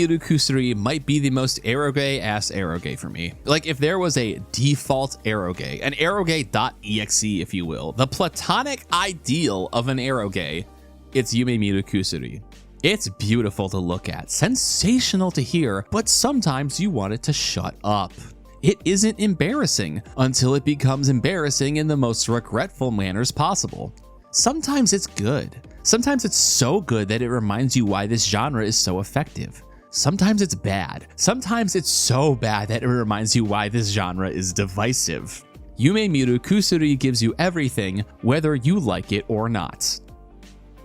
Miru Kusuri might be the most eroge-ass eroge for me. Like, if there was a default eroge, an eroge.exe if you will, the platonic ideal of an eroge, it's Yume Miru Kusuri. It's beautiful to look at, sensational to hear, but sometimes you want it to shut up. It isn't embarrassing until it becomes embarrassing in the most regretful manners possible. Sometimes it's good. Sometimes it's so good that it reminds you why this genre is so effective. Sometimes it's bad. Sometimes it's so bad that it reminds you why this genre is divisive. Yume Miru Kusuri gives you everything, whether you like it or not.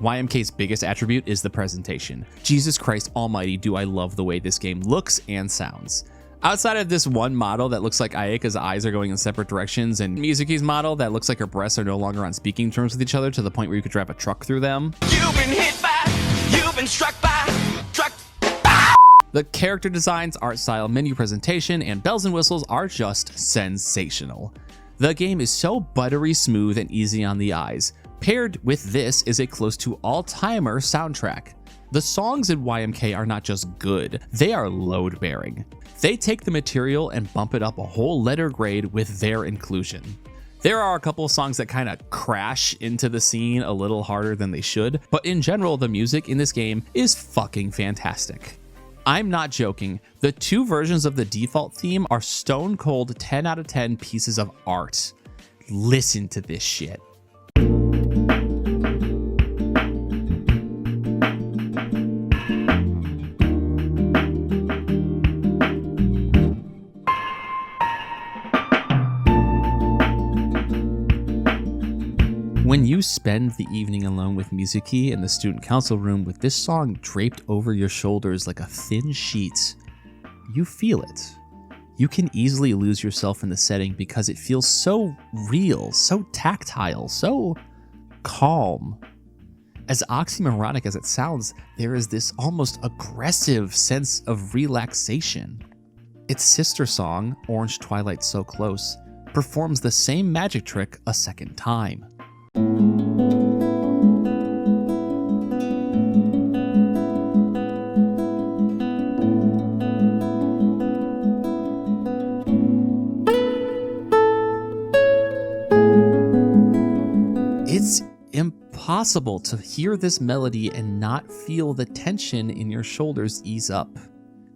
YMK's biggest attribute is the presentation. Jesus Christ almighty, do I love the way this game looks and sounds. Outside of this one model that looks like Ayaka's eyes are going in separate directions, and Mizuki's model that looks like her breasts are no longer on speaking terms with each other to the point where you could drive a truck through them. You've been hit by, you've been struck by, struck. The character designs, art style, menu presentation, and bells and whistles are just sensational. The game is so buttery smooth and easy on the eyes. Paired with this is a close to all-timer soundtrack. The songs in YMK are not just good, they are load-bearing. They take the material and bump it up a whole letter grade with their inclusion. There are a couple of songs that kind of crash into the scene a little harder than they should, but in general, the music in this game is fucking fantastic. I'm not joking, the two versions of the default theme are stone cold 10 out of 10 pieces of art. Listen to this shit. When you spend the evening alone with Mizuki in the student council room with this song draped over your shoulders like a thin sheet, you feel it. You can easily lose yourself in the setting because it feels so real, so tactile, so calm. As oxymoronic as it sounds, there is this almost aggressive sense of relaxation. Its sister song, Orange Twilight So Close, performs the same magic trick a second time. It's impossible to hear this melody and not feel the tension in your shoulders ease up.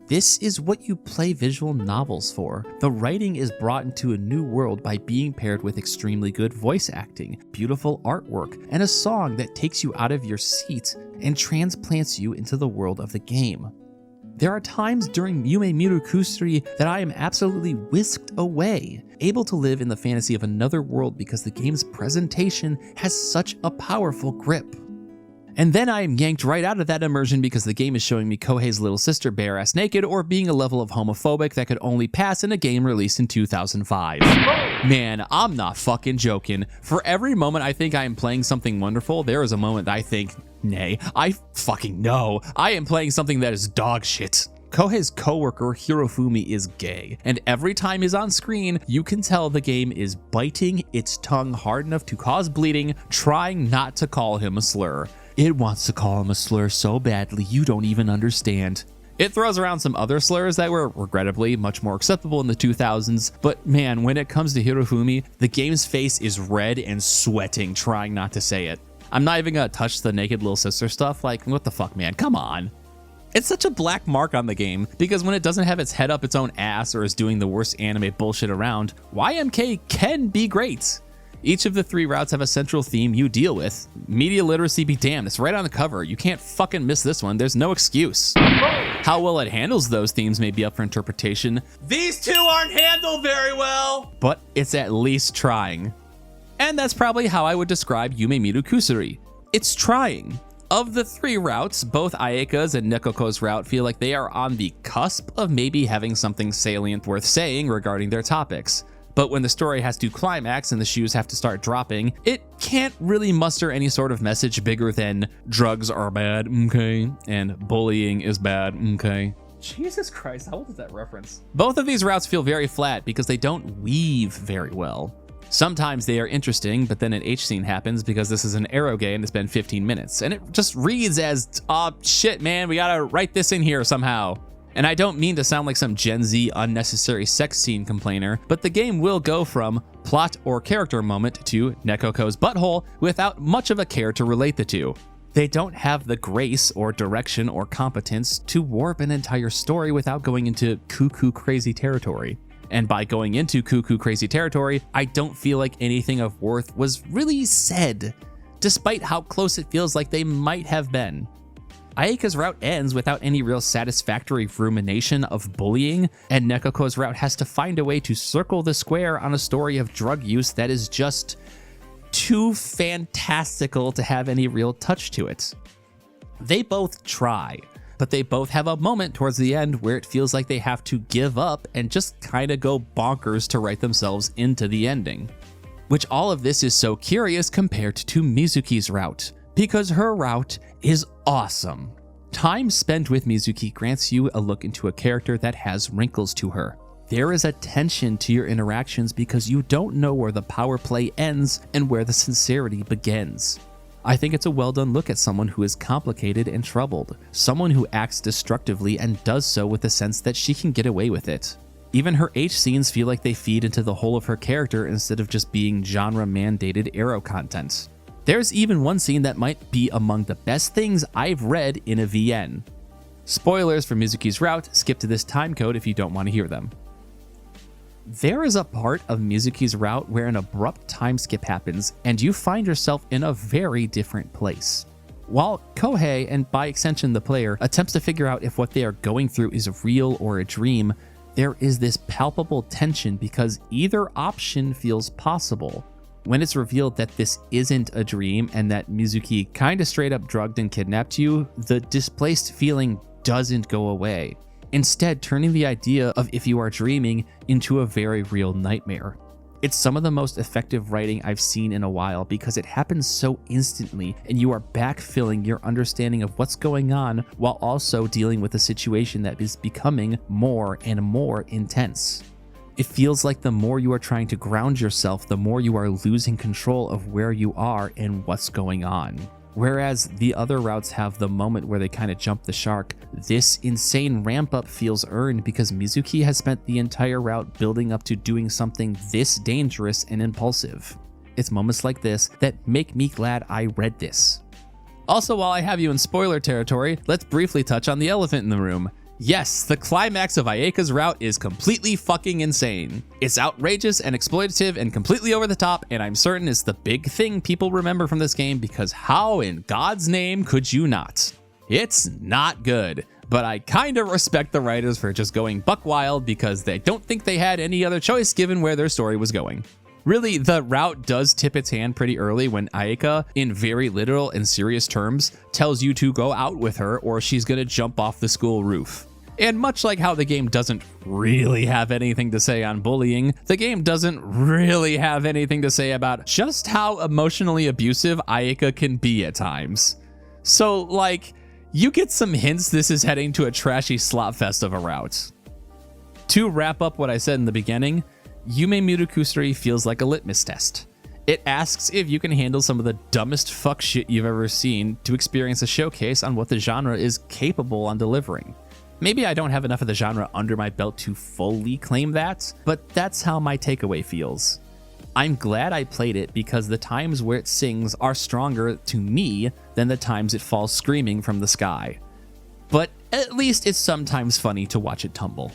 This is what you play visual novels for. The writing is brought into a new world by being paired with extremely good voice acting, beautiful artwork, and a song that takes you out of your seat and transplants you into the world of the game. There are times during Yume Miru Kusuri that I am absolutely whisked away, able to live in the fantasy of another world because the game's presentation has such a powerful grip. And then I am yanked right out of that immersion because the game is showing me Kohei's little sister bare-ass naked or being a level of homophobic that could only pass in a game released in 2005. Man, I'm not fucking joking. For every moment I think I am playing something wonderful, there is a moment I think, nay, I fucking know, I am playing something that is dog shit. Kohei's coworker Hirofumi is gay, and every time he's on screen, you can tell the game is biting its tongue hard enough to cause bleeding, trying not to call him a slur. It wants to call him a slur so badly you don't even understand. It throws around some other slurs that were regrettably much more acceptable in the 2000s, but man, when it comes to Hirofumi, the game's face is red and sweating trying not to say it. I'm not even gonna touch the naked little sister stuff, like what the fuck, man, come on. It's such a black mark on the game because when it doesn't have its head up its own ass or is doing the worst anime bullshit around, YMK can be great. Each of the three routes have a central theme you deal with. Media literacy be damned, it's right on the cover. You can't fucking miss this one, there's no excuse. How well it handles those themes may be up for interpretation. These two aren't handled very well! But it's at least trying. And that's probably how I would describe Yume Miru Kusuri. It's trying. Of the three routes, both Ayaka's and Nekoko's route feel like they are on the cusp of maybe having something salient worth saying regarding their topics. But when the story has to climax and the shoes have to start dropping, it can't really muster any sort of message bigger than drugs are bad, okay, and bullying is bad, okay. Jesus Christ, how old is that reference? Both of these routes feel very flat because they don't weave very well. Sometimes they are interesting, but then an H scene happens because this is an eroge and it's been 15 minutes, and it just reads as, oh shit man, we gotta write this in here somehow. And I don't mean to sound like some Gen Z unnecessary sex scene complainer, but the game will go from plot or character moment to Nekoko's butthole without much of a care to relate the two. They don't have the grace or direction or competence to warp an entire story without going into cuckoo crazy territory. And by going into cuckoo crazy territory, I don't feel like anything of worth was really said, despite how close it feels like they might have been. Ayaka's route ends without any real satisfactory rumination of bullying, and Nekoko's route has to find a way to circle the square on a story of drug use that is just too fantastical to have any real touch to it. They both try, but they both have a moment towards the end where it feels like they have to give up and just kinda go bonkers to write themselves into the ending. Which all of this is so curious compared to Mizuki's route, because her route is awesome. Time spent with Mizuki grants you a look into a character that has wrinkles to her. There is a tension to your interactions because you don't know where the power play ends and where the sincerity begins. I think it's a well done look at someone who is complicated and troubled, someone who acts destructively and does so with the sense that she can get away with it. Even her H scenes feel like they feed into the whole of her character instead of just being genre-mandated arrow content. There's even one scene that might be among the best things I've read in a VN. Spoilers for Mizuki's route, skip to this time code if you don't want to hear them. There is a part of Mizuki's route where an abrupt time skip happens and you find yourself in a very different place. While Kohei, and by extension the player, attempts to figure out if what they are going through is real or a dream, there is this palpable tension because either option feels possible. When it's revealed that this isn't a dream and that Mizuki kinda straight up drugged and kidnapped you, the displaced feeling doesn't go away, instead turning the idea of if you are dreaming into a very real nightmare. It's some of the most effective writing I've seen in a while because it happens so instantly and you are backfilling your understanding of what's going on while also dealing with a situation that is becoming more and more intense. It feels like the more you are trying to ground yourself, the more you are losing control of where you are and what's going on. Whereas the other routes have the moment where they kind of jump the shark, this insane ramp up feels earned because Mizuki has spent the entire route building up to doing something this dangerous and impulsive. It's moments like this that make me glad I read this. Also, while I have you in spoiler territory, let's briefly touch on the elephant in the room. Yes, the climax of Ayaka's route is completely fucking insane. It's outrageous and exploitative and completely over the top, and I'm certain it's the big thing people remember from this game because how in God's name could you not? It's not good, but I kinda respect the writers for just going buck wild because they don't think they had any other choice given where their story was going. Really, the route does tip its hand pretty early when Ayaka, in very literal and serious terms, tells you to go out with her or she's gonna jump off the school roof. And much like how the game doesn't really have anything to say on bullying, the game doesn't really have anything to say about just how emotionally abusive Ayaka can be at times. So, like, you get some hints this is heading to a trashy slopfest of a route. To wrap up what I said in the beginning, Yume Miru Kusuri feels like a litmus test. It asks if you can handle some of the dumbest fuck shit you've ever seen to experience a showcase on what the genre is capable on delivering. Maybe I don't have enough of the genre under my belt to fully claim that, but that's how my takeaway feels. I'm glad I played it because the times where it sings are stronger to me than the times it falls screaming from the sky. But at least it's sometimes funny to watch it tumble.